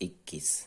21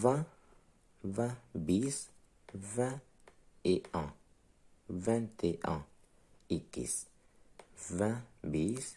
20 20 20 et 1 21 21 20 20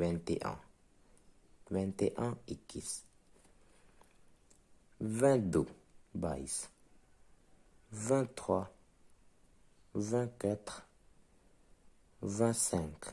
21 21 21 22 22 23 24 25۔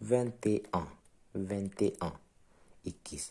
21 21 21۔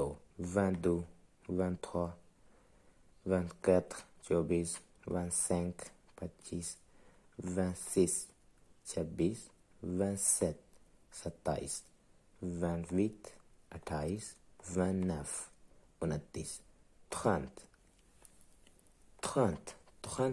2 22 23 24 24 25 25 26 26 27 27 28 28 29 29 30 30 30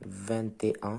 21،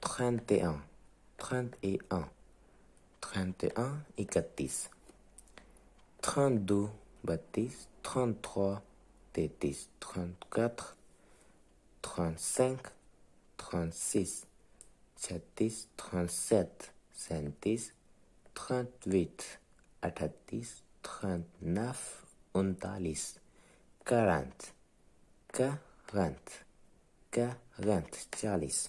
31 31 31 31 32 32 33 33 34 35 36 36 37 37 38 38 39 39 40 40 40 40۔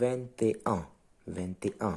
21 21۔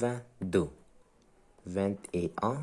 22 21۔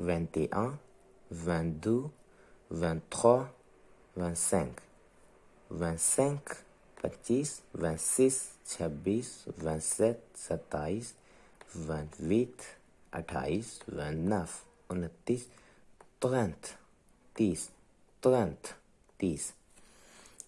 21 22 23 25 25 25 26 26 27 27 28 28 29 29 30 30 30 30۔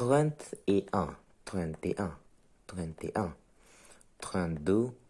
31 31 31 32۔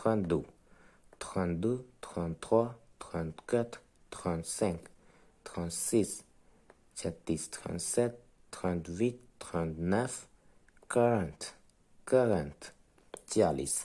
32 32 33 34 35 36 36 37 38 39 40 40 40۔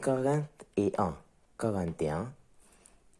41 41۔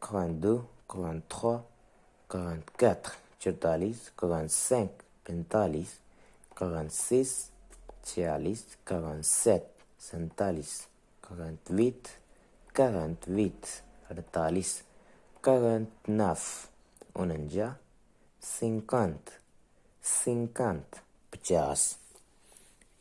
42 43 44 44 45 45 46 46 47 47 48 48 48 49 49 50 50 50۔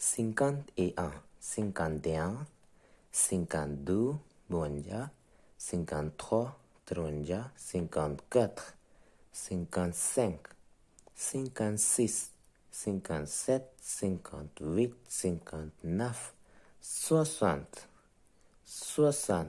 51 51 52 52 53 53 54 55 56 57 58 59 60 60۔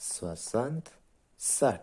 60 60۔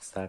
60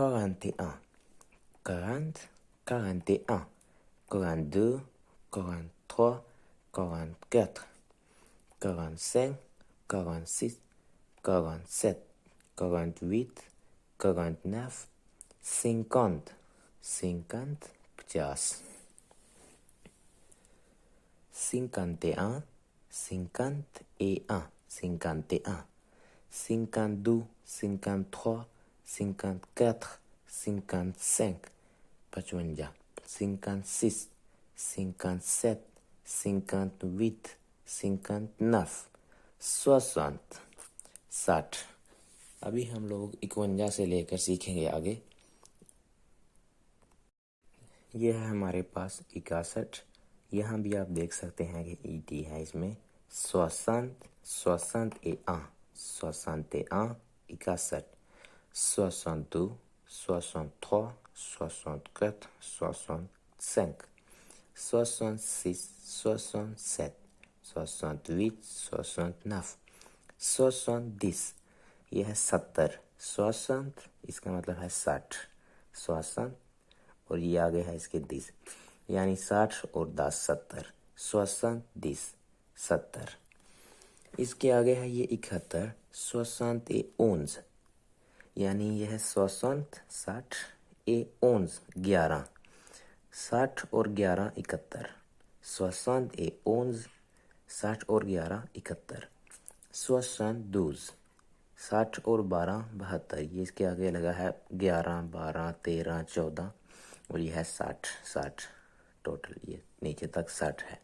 41, 40, 41, 42, 43, 44, 45, 46, 47, 48, 49, 50, 50, 50, 51, 51, 51, 52, 53, 54, 55, 55, 56, 57, 58, 59, 60, 60. अभी हम लोग 51 से लेकर सीखेंगे आगे। ये है हमारे पास 61। यहाँ भी आप देख सकते हैं कि ईटी है इसमें। 60, 61, 61, 61, 62, 63, 64, 65, 66, 67, 68, 69, 70, यह है 70। 60 इसका मतलब है 60, 60 और ये आगे है इसके 10, यानी 60 और 10 70, 60, 10, 70। इसके आगे है ये 71, 71, यानी यह है 60, 60, 11, 60 और 11 71, 71, 60 और 11 71, 72, 60 और 12 72, ये इसके आगे लगा है 11, 12, 13, 14 और ये है 60, 60 टोटल, ये नीचे तक 60 है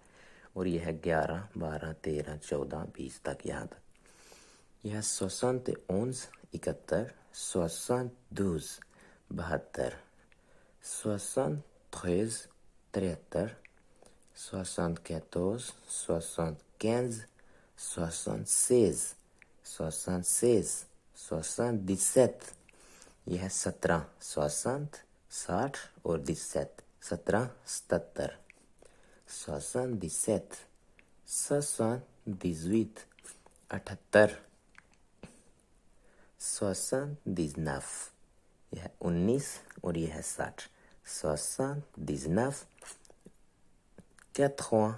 और ये है 11, 12, 13, 14, 20 तक, यहाँ तक। यह है 71, 71, 72, 72, 73, 73, 74, 75, 76, 76, 77, यह है 17, 60, 60 और 17, 17, 77, 77, 78, 78, 79, यह है 19 और यह है 60, 79, 80,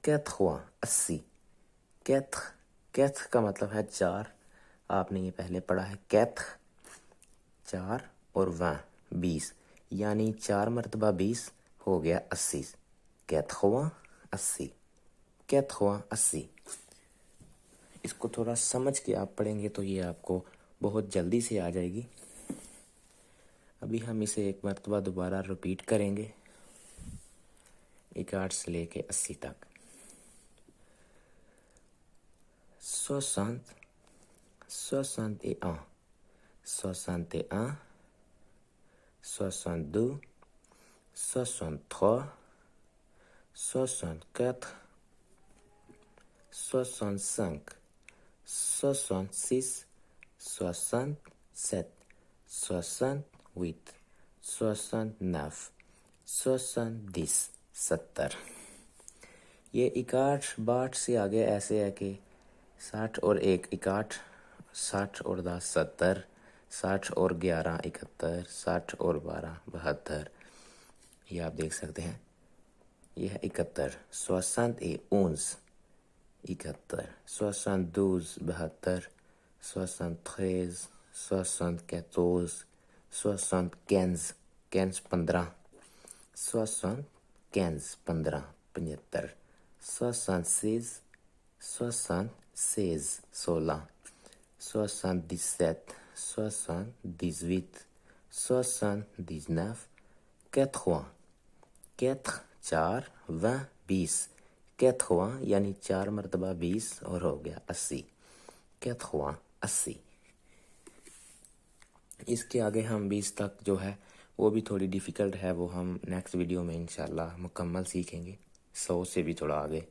80, 80, 80 का मतलब है 4, आपने ये पहले पढ़ा है। 80, 4 और 20, यानी 4 मरतबा 20 हो गया 80, 80, 80, 80। इसको थोड़ा समझ के आप पढ़ेंगे तो ये आपको बहुत जल्दी से आ जाएगी। अभी हम इसे एक मरतबा दोबारा रिपीट करेंगे 61 से लेके 80 तक। 60, 61, 61, 62, 63, 64, 65, 66, 67, 68, 69, 70, 70। ये 61 62 से आगे ऐसे है कि 60 और 1 61, 60 और 10 70, 60 और 11 71, 60 और 12 72, ये आप देख सकते हैं। यह है 71, 71, 71, 72, 72, 73, 74, 75, 15, 75, 15, 75, 76, 76, 16, 77, 78, 79, 80, 4, 4, 20, 80 यानी 4 मरतबा 20 और हो गया 80, 80, 80। इसके आगे हम 20 तक जो है वो भी थोड़ी डिफ़िकल्ट है, वो हम नेक्स्ट वीडियो में इंशाल्लाह मुकम्मल सीखेंगे, 100 से भी थोड़ा आगे।